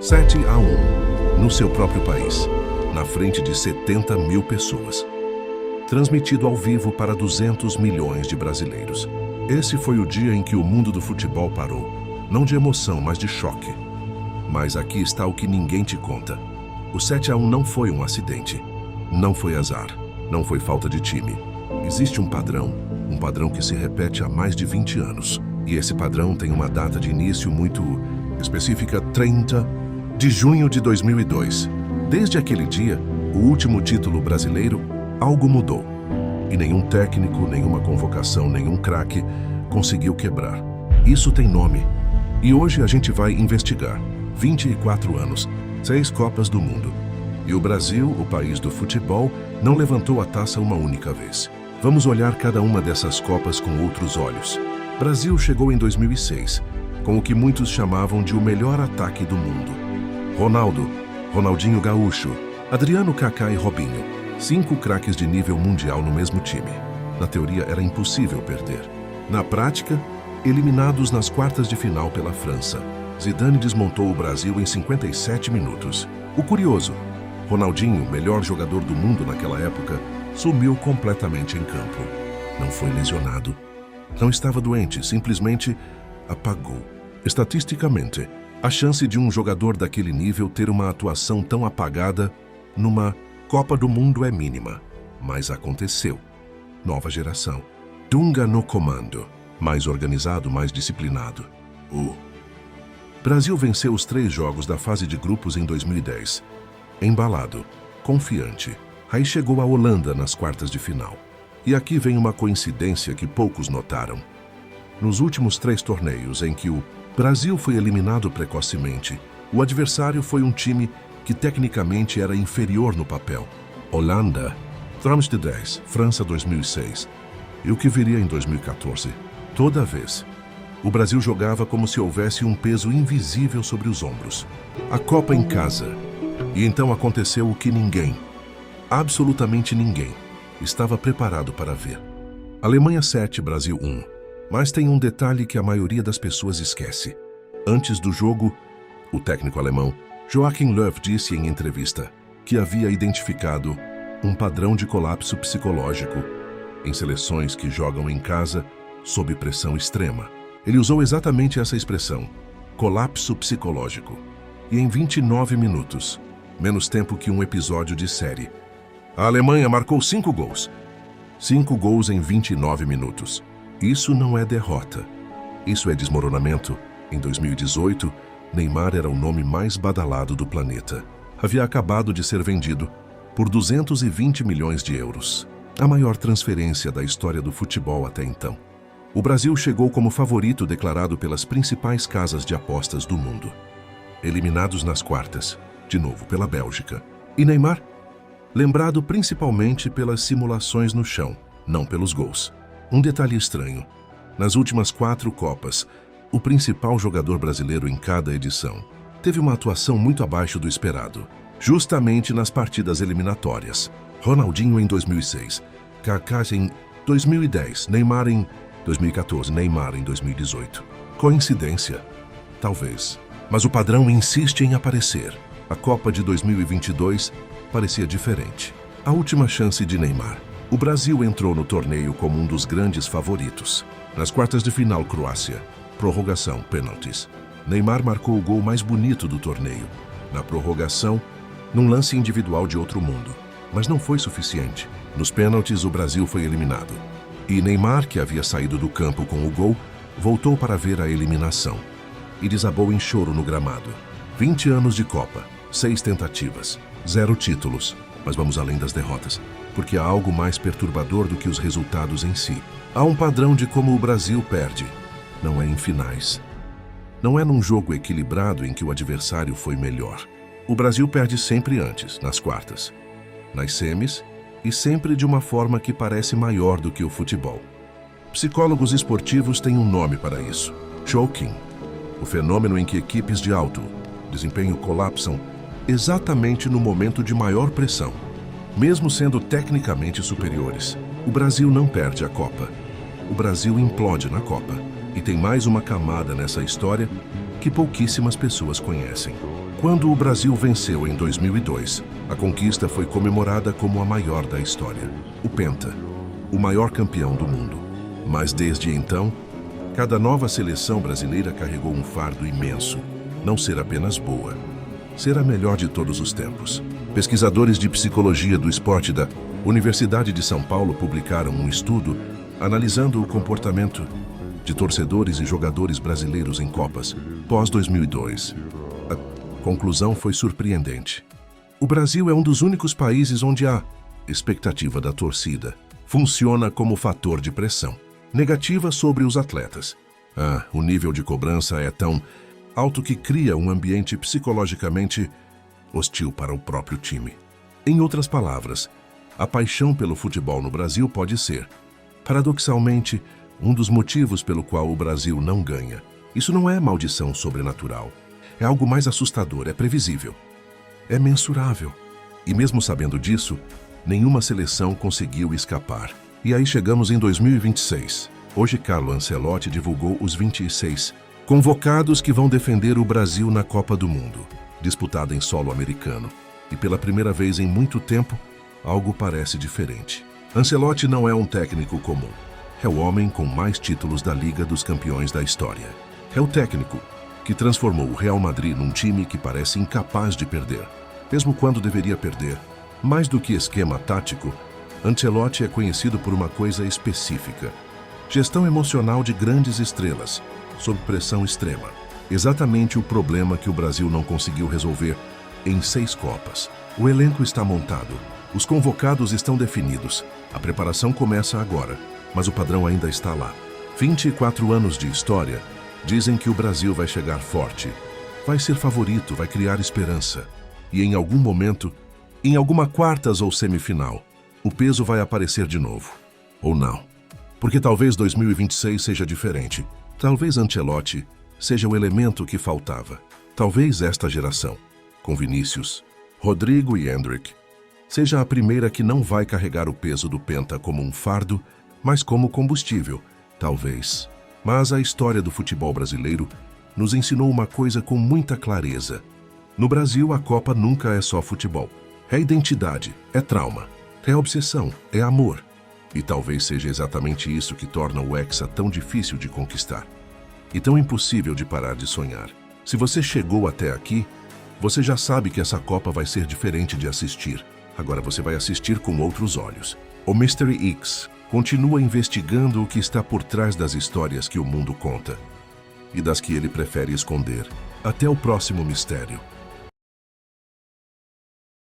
7-1, no seu próprio país, na frente de 70 mil pessoas. Transmitido ao vivo para 200 milhões de brasileiros. Esse foi o dia em que o mundo do futebol parou. Não de emoção, mas de choque. Mas aqui está o que ninguém te conta. O 7-1 não foi um acidente. Não foi azar. Não foi falta de time. Existe um padrão que se repete há mais de 20 anos. E esse padrão tem uma data de início muito específica, 30 de junho de 2002. Desde aquele dia, o último título brasileiro, algo mudou. E nenhum técnico, nenhuma convocação, nenhum craque conseguiu quebrar. Isso tem nome. E hoje a gente vai investigar. 24 anos, 6 Copas do Mundo. E o Brasil, o país do futebol, não levantou a taça uma única vez. Vamos olhar cada uma dessas Copas com outros olhos. Brasil chegou em 2006, com o que muitos chamavam de o melhor ataque do mundo. Ronaldo, Ronaldinho Gaúcho, Adriano, Kaká e Robinho. 5 craques de nível mundial no mesmo time. Na teoria era impossível perder. Na prática, eliminados nas quartas de final pela França. Zidane desmontou o Brasil em 57 minutos. O curioso, Ronaldinho, melhor jogador do mundo naquela época, sumiu completamente em campo. Não foi lesionado. Não estava doente, simplesmente apagou. Estatisticamente, a chance de um jogador daquele nível ter uma atuação tão apagada numa Copa do Mundo é mínima. Mas aconteceu. Nova geração. Dunga no comando. Mais organizado, mais disciplinado. O Brasil venceu os 3 jogos da fase de grupos em 2010. Embalado, confiante. Aí chegou a Holanda nas quartas de final. E aqui vem uma coincidência que poucos notaram. Nos últimos 3 torneios em que o Brasil foi eliminado precocemente, o adversário foi um time que tecnicamente era inferior no papel. Holanda, 2010, França 2006. E o que viria em 2014? Toda vez, o Brasil jogava como se houvesse um peso invisível sobre os ombros. A Copa em casa. E então aconteceu o que ninguém, absolutamente ninguém, estava preparado para ver. Alemanha 7, Brasil 1. Mas tem um detalhe que a maioria das pessoas esquece. Antes do jogo, o técnico alemão Joachim Löw disse em entrevista que havia identificado um padrão de colapso psicológico em seleções que jogam em casa sob pressão extrema. Ele usou exatamente essa expressão, colapso psicológico. E em 29 minutos, menos tempo que um episódio de série, a Alemanha marcou 5 gols. 5 gols em 29 minutos. Isso não é derrota. Isso é desmoronamento. Em 2018, Neymar era o nome mais badalado do planeta. Havia acabado de ser vendido por 220 milhões de euros. A maior transferência da história do futebol até então. O Brasil chegou como favorito declarado pelas principais casas de apostas do mundo. Eliminados nas quartas, de novo pela Bélgica. E Neymar? Lembrado principalmente pelas simulações no chão, não pelos gols. Um detalhe estranho. Nas últimas 4 Copas, o principal jogador brasileiro em cada edição teve uma atuação muito abaixo do esperado, justamente nas partidas eliminatórias. Ronaldinho em 2006, Kaká em 2010, Neymar em 2014, Neymar em 2018. Coincidência? Talvez. Mas o padrão insiste em aparecer. A Copa de 2022 parecia diferente. A última chance de Neymar. O Brasil entrou no torneio como um dos grandes favoritos. Nas quartas de final, Croácia. Prorrogação, pênaltis. Neymar marcou o gol mais bonito do torneio. Na prorrogação, num lance individual de outro mundo. Mas não foi suficiente. Nos pênaltis, o Brasil foi eliminado. E Neymar, que havia saído do campo com o gol, voltou para ver a eliminação. E desabou em choro no gramado. 20 anos de Copa, 6 tentativas, 0 títulos. Mas vamos além das derrotas, porque há algo mais perturbador do que os resultados em si. Há um padrão de como o Brasil perde. Não é em finais. Não é num jogo equilibrado em que o adversário foi melhor. O Brasil perde sempre antes, nas quartas, nas semis, e sempre de uma forma que parece maior do que o futebol. Psicólogos esportivos têm um nome para isso: choking. O fenômeno em que equipes de alto desempenho colapsam exatamente no momento de maior pressão. Mesmo sendo tecnicamente superiores, o Brasil não perde a Copa. O Brasil implode na Copa. E tem mais uma camada nessa história que pouquíssimas pessoas conhecem. Quando o Brasil venceu em 2002, a conquista foi comemorada como a maior da história. O Penta, o maior campeão do mundo. Mas desde então, cada nova seleção brasileira carregou um fardo imenso. Não ser apenas boa, ser a melhor de todos os tempos. Pesquisadores de psicologia do esporte da Universidade de São Paulo publicaram um estudo analisando o comportamento de torcedores e jogadores brasileiros em Copas pós-2002. A conclusão foi surpreendente. O Brasil é um dos únicos países onde a expectativa da torcida funciona como fator de pressão negativa sobre os atletas. O nível de cobrança é tão alto que cria um ambiente psicologicamente hostil para o próprio time. Em outras palavras, a paixão pelo futebol no Brasil pode ser, paradoxalmente, um dos motivos pelo qual o Brasil não ganha. Isso não é maldição sobrenatural. É algo mais assustador, é previsível. É mensurável. E mesmo sabendo disso, nenhuma seleção conseguiu escapar. E aí chegamos em 2026. Hoje Carlo Ancelotti divulgou os 26 convocados que vão defender o Brasil na Copa do Mundo, disputada em solo americano. E pela primeira vez em muito tempo, algo parece diferente. Ancelotti não é um técnico comum. É o homem com mais títulos da Liga dos Campeões da história. É o técnico que transformou o Real Madrid num time que parece incapaz de perder, mesmo quando deveria perder. Mais do que esquema tático, Ancelotti é conhecido por uma coisa específica: gestão emocional de grandes estrelas, sob pressão extrema. Exatamente o problema que o Brasil não conseguiu resolver em 6 Copas. O elenco está montado, os convocados estão definidos, a preparação começa agora, mas o padrão ainda está lá. 24 anos de história dizem que o Brasil vai chegar forte, vai ser favorito, vai criar esperança. E em algum momento, em alguma quartas ou semifinal, o peso vai aparecer de novo. Ou não. Porque talvez 2026 seja diferente. Talvez Ancelotti seja o elemento que faltava. Talvez esta geração, com Vinícius, Rodrigo e Endrick, seja a primeira que não vai carregar o peso do Penta como um fardo, mas como combustível. Talvez. Mas a história do futebol brasileiro nos ensinou uma coisa com muita clareza. No Brasil, a Copa nunca é só futebol. É identidade, é trauma, é obsessão, é amor. E talvez seja exatamente isso que torna o Hexa tão difícil de conquistar e tão impossível de parar de sonhar. Se você chegou até aqui, você já sabe que essa Copa vai ser diferente de assistir. Agora você vai assistir com outros olhos. O Mystery X continua investigando o que está por trás das histórias que o mundo conta e das que ele prefere esconder. Até o próximo mistério.